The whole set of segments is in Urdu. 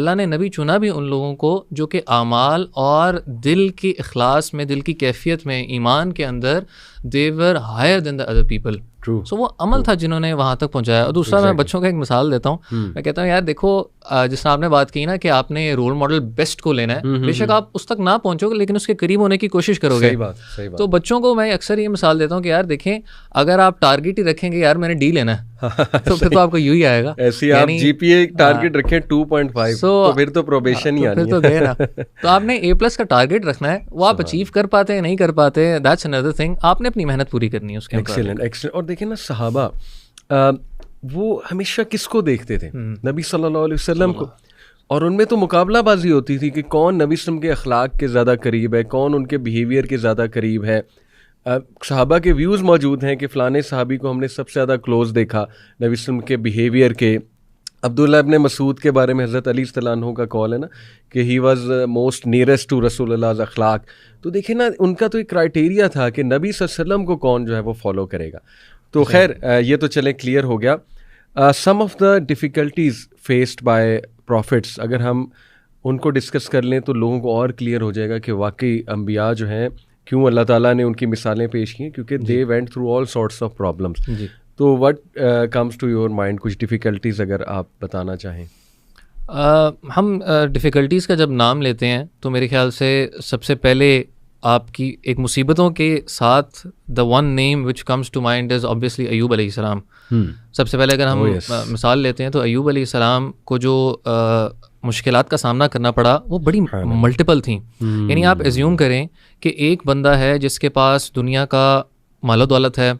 اللہ نے نبی چنا بھی ان لوگوں کو جو کہ اعمال اور دل کی اخلاص میں، دل کی کیفیت میں، ایمان کے اندر they were higher than the other people. سو وہ عمل تھا جنہوں نے وہاں تک پہنچایا. اور دوسرا میں بچوں کا ایک مثال دیتا ہوں. میں کہتا ہوں یار دیکھو جس طرح آپ نے بات کی نا کہ آپ نے رول ماڈل بیسٹ کو لینا ہے، بے شک آپ اس تک نہ پہنچو گے لیکن اس کے قریب ہونے کی کوشش کرو گے. تو بچوں کو میں اکثر یہ مثال دیتا ہوں کہ یار دیکھیں اگر آپ ٹارگیٹ ہی رکھیں گے یار میں نے ڈی لینا ہے تو پھر تو آپ کو یوں ہی آئے گا. ایسی آپ جی پی اے ٹارگیٹ رکھیں 2.5 تو پھر تو پروبیشن ہی آنی ہے. پھر تو گئے نا. تو آپ نے A+ کا ٹارگیٹ رکھنا ہے، وہ آپ اچیو کر پاتے ہیں نہیں کر پاتے دیٹس another thing. آپ نے اپنی محنت پوری کرنی ہے اس کے. ایکسیلنٹ. اور دیکھیں نا صحابہ وہ ہمیشہ کس کو دیکھتے تھے؟ نبی صلی اللہ علیہ وسلم کو. اور ان میں تو مقابلہ بازی ہوتی تھی کہ کون نبی صلی اللہ علیہ وسلم کے اخلاق کے زیادہ قریب ہے، کون ان کے بیہیویئر کے زیادہ قریب ہے. صحابہ کے ویوز موجود ہیں کہ فلانے صحابی کو ہم نے سب سے زیادہ کلوز دیکھا نبی صلی اللہ علیہ وسلم کے بیہیویئر کے. عبداللہ ابن مسعود کے بارے میں حضرت علی رضی اللہ عنہ کا قول ہے نا کہ he was most nearest to رسول اللہ اخلاق. تو دیکھیں نا ان کا تو ایک کرائٹیریا تھا کہ نبی صلی اللہ علیہ وسلم کو کون جو ہے وہ فالو کرے گا. تو خیر یہ تو چلیں کلیئر ہو گیا. Some of the difficulties faced by prophets اگر ہم ان کو ڈسکس کر لیں تو لوگوں کو اور کلیئر ہو جائے گا کہ واقعی انبیاء جو ہیں کیوں اللہ تعالیٰ نے ان کی مثالیں پیش کی، کیونکہ they went through all sorts of problems. تو what comes to your mind, کچھ ڈیفیکلٹیز اگر آپ بتانا چاہیں؟ ہم ڈیفیکلٹیز کا جب نام لیتے ہیں تو میرے خیال سے سب سے پہلے آپ کی ایک مصیبتوں کے ساتھ the one name which comes to mind is obviously Ayub علیہ السلام. سب سے پہلے اگر ہم مثال لیتے ہیں تو ایوب علیہ السلام کو جو مشکلات کا سامنا کرنا پڑا وہ بڑی ملٹیپل تھیں. یعنی آپ ایزیوم کریں کہ ایک بندہ ہے جس کے پاس دنیا کا مال و دولت ہے،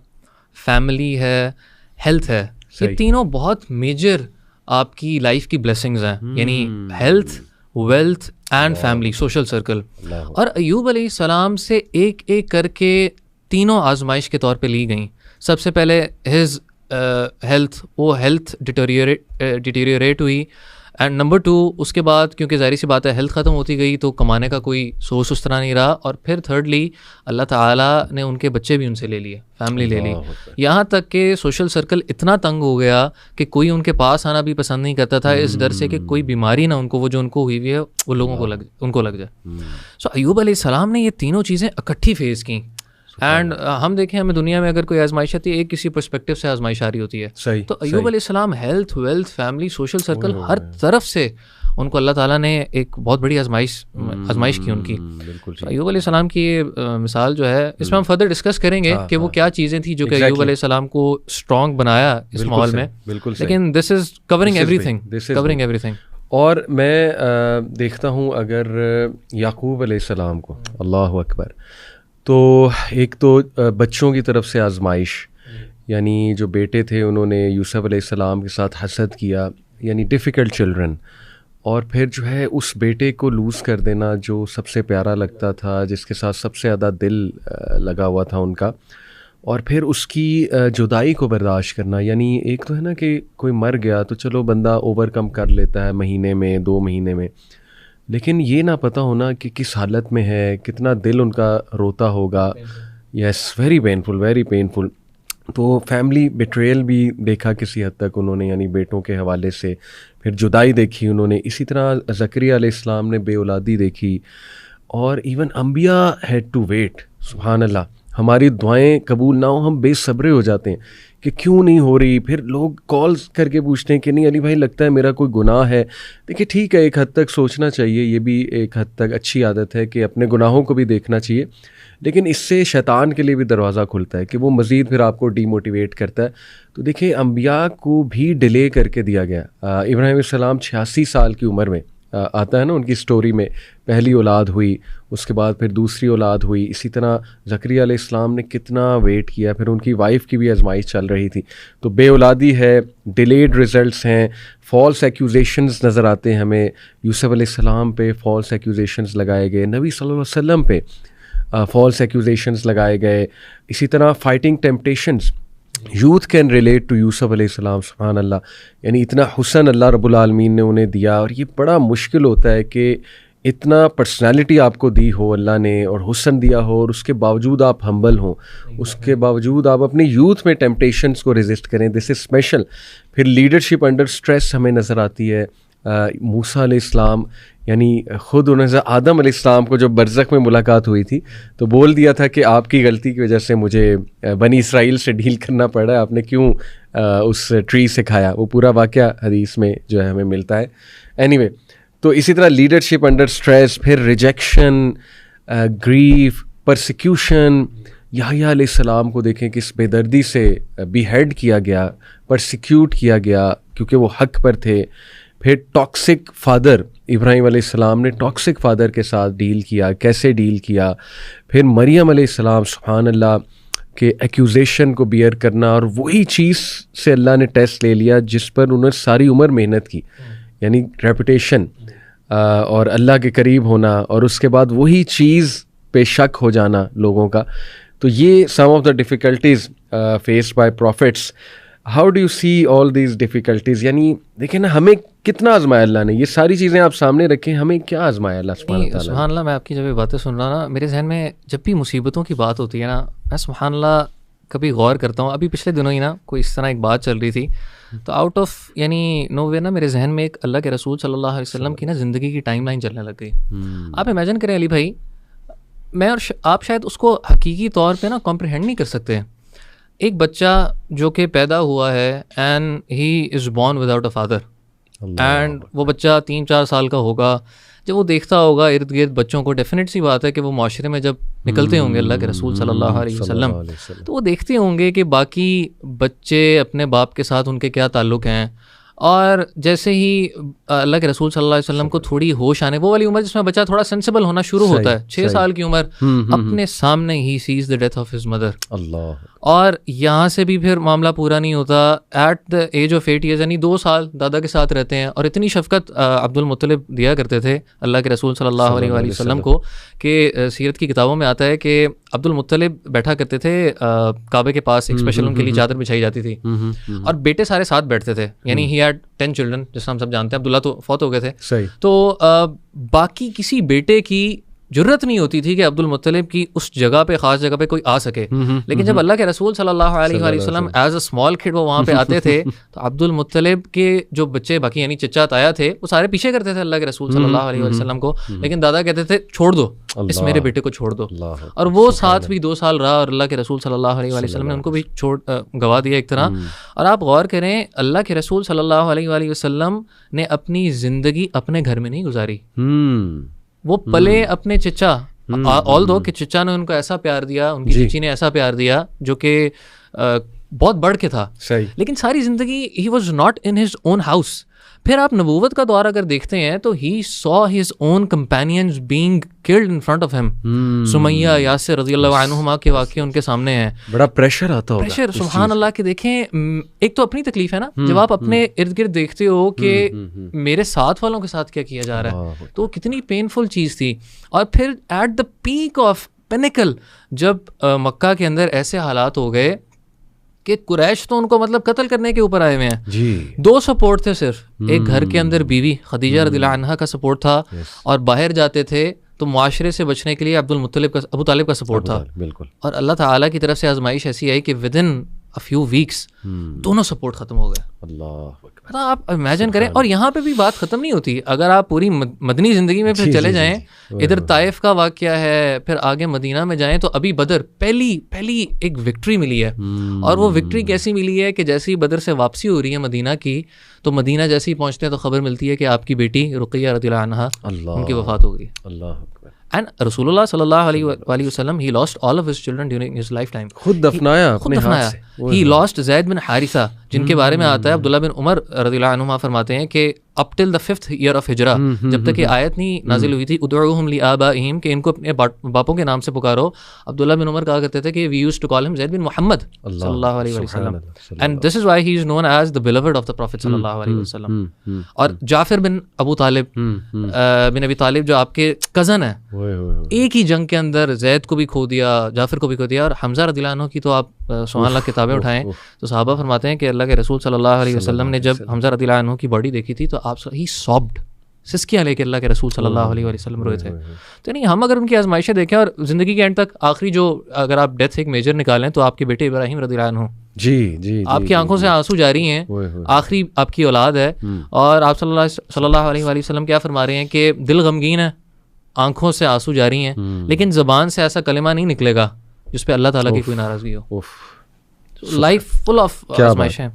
فیملی ہے، ہیلتھ ہے، یہ تینوں بہت میجر آپ کی لائف کی بلیسنگز ہیں. یعنی health, wealth and family, social circle. اور ایوب علیہ السلام سے ایک ایک کر کے تینوں آزمائش کے طور پہ لی گئیں. سب سے پہلے ہز ہیلتھ، وہ ہیلتھ ڈیٹیریوریٹ ہوئی. اینڈ نمبر 2 اس کے بعد کیونکہ ظاہری سی بات ہے ہیلتھ ختم ہوتی گئی تو کمانے کا کوئی سورس اس طرح نہیں رہا. اور پھر تھرڈلی اللہ تعالیٰ نے ان کے بچے بھی ان سے لے لیے، فیملی لے لی. یہاں تک کہ سوشل سرکل اتنا تنگ ہو گیا کہ کوئی ان کے پاس آنا بھی پسند نہیں کرتا تھا اس ڈر سے کہ کوئی بیماری نہ ان کو، وہ جو ان کو ہوئی ہوئی ہے وہ لوگوں کو ان کو لگ جائے. سو ایوب علیہ السلام نے یہ تینوں چیزیں اکٹھی فیس کیں. اینڈ ہم دیکھیں ہمیں دنیا میں اگر کوئی آزمائش آتی ہے ایک کسی پرسپیکٹو سے آزمائش آ رہی ہوتی ہے. تو ایوب علیہ السلام health, wealth, family, social circle ہر طرف سے ان کو اللہ تعالیٰ نے ایک بہت بڑی آزمائش کی ان کی. ایوب علیہ السلام کی یہ مثال جو ہے اس میں ہم فردر ڈسکس کریں گے کہ وہ کیا چیزیں تھیں جو کہ ایوب علیہ السلام کو اسٹرانگ بنایا اس ماحول میں. لیکن دس از کورنگ ایوری تھنگ. اور میں دیکھتا ہوں اگر یعقوب علیہ السلام کو، اللہ اکبر، تو ایک تو بچوں کی طرف سے آزمائش، یعنی جو بیٹے تھے انہوں نے یوسف علیہ السلام کے ساتھ حسد کیا، یعنی ڈیفیکلٹ چلڈرن. اور پھر جو ہے اس بیٹے کو لوز کر دینا جو سب سے پیارا لگتا تھا، جس کے ساتھ سب سے زیادہ دل لگا ہوا تھا ان کا، اور پھر اس کی جدائی کو برداشت کرنا. یعنی ایک تو ہے نا کہ کوئی مر گیا تو چلو بندہ اوور کم کر لیتا ہے مہینے میں 2 مہینے میں، لیکن یہ نہ پتہ ہونا کہ کس حالت میں ہے، کتنا دل ان کا روتا ہوگا. یس، ویری پینفل، ویری پینفل. تو فیملی بیٹریل بھی دیکھا کسی حد تک انہوں نے، یعنی بیٹوں کے حوالے سے. پھر جدائی دیکھی انہوں نے. اسی طرح زکریا علیہ السلام نے بے اولادی دیکھی. اور ایون انبیاء ہیڈ ٹو ویٹ. سبحان اللہ، ہماری دعائیں قبول نہ ہوں ہم بے صبرے ہو جاتے ہیں کہ کیوں نہیں ہو رہی. پھر لوگ کالز کر کے پوچھتے ہیں کہ نہیں علی بھائی لگتا ہے میرا کوئی گناہ ہے. دیکھیے ٹھیک ہے، ایک حد تک سوچنا چاہیے، یہ بھی ایک حد تک اچھی عادت ہے کہ اپنے گناہوں کو بھی دیکھنا چاہیے. لیکن اس سے شیطان کے لیے بھی دروازہ کھلتا ہے کہ وہ مزید پھر آپ کو ڈی موٹیویٹ کرتا ہے. تو دیکھیں انبیاء کو بھی ڈیلے کر کے دیا گیا. ابراہیم علیہ السلام 86 سال کی عمر میں، آتا ہے نا ان کی سٹوری میں، پہلی اولاد ہوئی، اس کے بعد پھر دوسری اولاد ہوئی. اسی طرح زکریا علیہ السلام نے کتنا ویٹ کیا. پھر ان کی وائف کی بھی آزمائش چل رہی تھی. تو بے اولادی ہے، ڈیلیڈ ریزلٹس ہیں، فالس ایکوزیشنز نظر آتے ہیں ہمیں. یوسف علیہ السلام پہ فالس ایکوزیشنز لگائے گئے، نبی صلی اللہ علیہ وسلم پہ فالس ایکوزیشنز لگائے گئے. اسی طرح fighting temptations. Youth can relate to Yusuf علیہ السلام. سبحان اللہ، یعنی اتنا حسن اللہ رب العالمین نے انہیں دیا. اور یہ بڑا مشکل ہوتا ہے کہ اتنا پرسنالٹی آپ کو دی ہو اللہ نے اور حسن دیا ہو، اور اس کے باوجود آپ ہمبل ہوں، اس کے باوجود آپ اپنے یوتھ میں ٹیمپٹیشنز کو ریزسٹ کریں. دس از اسپیشل. پھر لیڈرشپ انڈر اسٹریس ہمیں نظر آتی ہے. موسیٰ علیہ السلام یعنی خود انہوں نے آدم علیہ السلام کو جب برزخ میں ملاقات ہوئی تھی تو بول دیا تھا کہ آپ کی غلطی کی وجہ سے مجھے بنی اسرائیل سے ڈیل کرنا پڑ رہا ہے, آپ نے کیوں اس ٹری سے کھایا. وہ پورا واقعہ حدیث میں جو ہے ہمیں ملتا ہے. اینی وے, تو اسی طرح لیڈرشپ انڈر اسٹریس, پھر ریجیکشن, گریف, پرسیکیوشن. یحییٰ علیہ السلام کو دیکھیں کس بے دردی سے بی ہیڈ کیا گیا, پرسیکیوٹ کیا گیا کیونکہ وہ حق پر تھے. پھر ٹاکسک فادر, ابراہیم علیہ السلام نے ٹاکسک فادر کے ساتھ ڈیل کیا, کیسے ڈیل کیا. پھر مریم علیہ السلام سبحان اللہ کہ ایکیوزیشن کو بیئر کرنا, اور وہی چیز سے اللہ نے ٹیسٹ لے لیا جس پر انہوں نے ساری عمر محنت کی, یعنی ریپوٹیشن اور اللہ کے قریب ہونا, اور اس کے بعد وہی چیز پہ شک ہو جانا لوگوں کا. تو یہ some of the difficulties faced by prophets. How do you see all these difficulties? یعنی دیکھیں نا ہمیں کتنا آزمایا اللہ نے, یہ ساری چیزیں آپ سامنے رکھیں, ہمیں کیا آزمایا اللہ سبحانہ تعالیٰ. سبحان اللہ, میں آپ کی جب یہ باتیں سن رہا نا, میرے ذہن میں جب بھی مصیبتوں کی بات ہوتی ہے نا, میں سبحان اللہ کبھی غور کرتا ہوں. ابھی پچھلے دنوں ہی نا کوئی اس طرح ایک بات چل رہی تھی, تو آؤٹ آف یعنی نو وے نا میرے ذہن میں ایک اللہ کے رسول صلی اللہ علیہ وسلم کی نا زندگی کی ٹائم لائن چلنے لگ گئی. آپ امیجن کریں علی بھائی, میں اور آپ شاید اس کو حقیقی طور پہ نا کمپریہینڈ نہیں کر سکتے. ایک بچہ جو کہ پیدا ہوا ہے and he is born without a father, and وہ بچہ 3-4 سال کا ہوگا, جب وہ دیکھتا ہوگا ارد گرد بچوں کو, ڈیفینیٹ سی بات ہے کہ وہ معاشرے میں جب نکلتے ہوں گے اللہ کے رسول صلی اللہ علیہ وسلم, تو وہ دیکھتے ہوں گے کہ باقی بچے اپنے باپ کے ساتھ ان کے کیا تعلق ہیں. اور جیسے ہی اللہ کے رسول صلی اللہ علیہ وسلم کو تھوڑی ہوش آنے, وہ والی عمر جس میں بچہ تھوڑا سینسیبل ہونا شروع ہوتا ہے, 6 سال کی عمر, اپنے سامنے ہی sees the death of his mother. اللہ. اور یہاں سے بھی پھر معاملہ پورا نہیں ہوتا. At the age of 8 years یعنی 2 سال دادا کے ساتھ رہتے ہیں, اور اتنی شفقت عبد المطلب دیا کرتے تھے اللہ کے رسول صلی اللہ علیہ وآلہ وسلم کو کہ سیرت کی کتابوں میں آتا ہے کہ عبد المطلب بیٹھا کرتے تھے کعبے کے پاس, ایک اسپیشل ان کے لیے چادر بچھائی جاتی تھی, اور بیٹے سارے ساتھ بیٹھتے تھے. یعنی ہی ہیڈ 10 چلڈرن, جس ہم سب جانتے ہیں. عبداللہ تو فوت ہو گئے تھے, تو باقی کسی بیٹے کی جرت نہیں ہوتی تھی کہ عبد المطلب کی اس جگہ پہ, خاص جگہ پہ کوئی آ سکے. لیکن جب اللہ کے رسول صلی اللہ علیہ وآلہ وسلم ایز اے اسمال کڈ وہ وہاں پہ آتے تھے, تو عبد المطلب کے جو بچے باقی یعنی چچا تایا تھے, وہ سارے پیچھے کرتے تھے اللہ کے رسول صلی اللہ علیہ وسلم کو, لیکن دادا کہتے تھے چھوڑ دو اس میرے بیٹے کو, چھوڑ دو. اور وہ ساتھ بھی 2 سال رہا, اور اللہ کے رسول صلی اللہ علیہ وآلہ وسلم نے ان کو بھی گوا دیا ایک طرح. اور آپ غور کریں, اللہ کے رسول صلی اللہ علیہ وآلہ وسلم نے اپنی زندگی اپنے گھر میں نہیں گزاری. وہ پلے اپنے چچا, آل دو کہ چچا نے ان کو ایسا پیار دیا, ان کی چچی نے ایسا پیار دیا جو کہ بہت بڑھ کے تھا, لیکن ساری زندگی ہی was not in his own house. پھر آپ نبوت کا دور اگر دیکھتے ہیں تو he saw his own companions being killed in front of him. Sumayya, Yasir رضی اللہ عنہما کے واقعے ان کے سامنے ہیں. بڑا پریشر آتا ہوگا. پریشر سبحان اللہ کہ دیکھیں, ایک تو اپنی تکلیف ہے نا, جب آپ اپنے ارد گرد دیکھتے ہو کہ میرے ساتھ والوں کے ساتھ کیا کیا جا رہا ہے, تو وہ کتنی پینفل چیز تھی. اور پھر at the peak of pinnacle جب مکہ کے اندر ایسے حالات ہو گئے کہ قریش تو ان کو مطلب قتل کرنے کے اوپر آئے ہوئے ہیں. 2 سپورٹ تھے صرف, ایک گھر کے اندر بیوی خدیجہ رضی اللہ عنہا کا سپورٹ تھا, اور باہر جاتے تھے تو معاشرے سے بچنے کے لیے ابو طالب کا سپورٹ تھا. بالکل. اور اللہ تعالیٰ کی طرف سے آزمائش ایسی آئی کہ ودن a few weeks دونوں سپورٹ ختم ہو گئے. اللہ آپ امیجن کریں. اور یہاں پہ بھی بات ختم نہیں ہوتی, اگر آپ پوری مدنی زندگی میں پھر چلے جائیں, ادھر طائف کا واقعہ ہے, پھر آگے مدینہ میں جائیں تو ابھی بدر پہلی ایک وکٹری ملی ہے. اور وہ وکٹری کیسی ملی ہے کہ جیسی بدر سے واپسی ہو رہی ہے مدینہ کی, تو مدینہ جیسے ہی پہنچتے ہیں تو خبر ملتی ہے کہ آپ کی بیٹی رقیہ رضی اللہ عنہا ان کی وفات ہو گئی. اللہ. And رسول اللہ صلی اللہ علیہ وآلہ وسلم he lost all of his children during his lifetime. خود دفنایا اپنے ہاتھ سے. He lost زید بن حارثہ, جن کے بارے میں آتا ہے عبداللہ بن عمر رضی اللہ عنہما فرماتے ہیں کہ up till the 5th year of ہجرہ, جب تک یہ آیت نہیں نازل ہوئی تھی ادعوہم لآبائہم, کہ ان کو اپنے باپوں کے نام سے پکارو, عبداللہ بن عمر کہا کرتے تھے کہ we used to call him زید بن محمد صلی اللہ علیہ وسلم, and this is why he is known as the beloved of the Prophet صلی اللہ علیہ وسلم. اور جعفر بن ابو طالب بن ابی طالب جو آپ کے کزن ہیں, ایک ہی جنگ کے اندر زید کو بھی کھو دیا, جعفر کو بھی کھو دیا. اور حمزہ رضی اللہ عنہ کی تو آپ سبحان اللہ کتابیں اٹھائیں تو صحابہ فرماتے ہیں کہ اللہ کے رسول صلی اللہ علیہ وسلم نے جب حمزہ رضی اللہ عنہ کی باڈی دیکھی تھی تو آپ ہی سابڈ, سسکیاں لے کے اللہ کے رسول صلی اللہ علیہ وسلم روئے تھے. تو نہیں, ہم اگر ان کی آزمائشیں دیکھیں اور زندگی کے اینڈ تک آخری جو اگر آپ ڈیتھ ایک میجر نکالیں تو آپ کے بیٹے ابراہیم رضی اللہ عنہ جی جی آپ کی آنکھوں سے آنسو جاری ہیں, آخری آپ کی اولاد ہے, اور آپ صلی اللہ علیہ وآلہ وسلم کیا فرما رہے ہیں کہ دل غمگین ہے, آنکھوں سے آنسو جاری ہیں, لیکن زبان سے ایسا کلمہ نہیں نکلے گا جس پہ اللہ تعالیٰ کی کوئی ناراضگی ہو. لائف فل آف آزمائش ہے.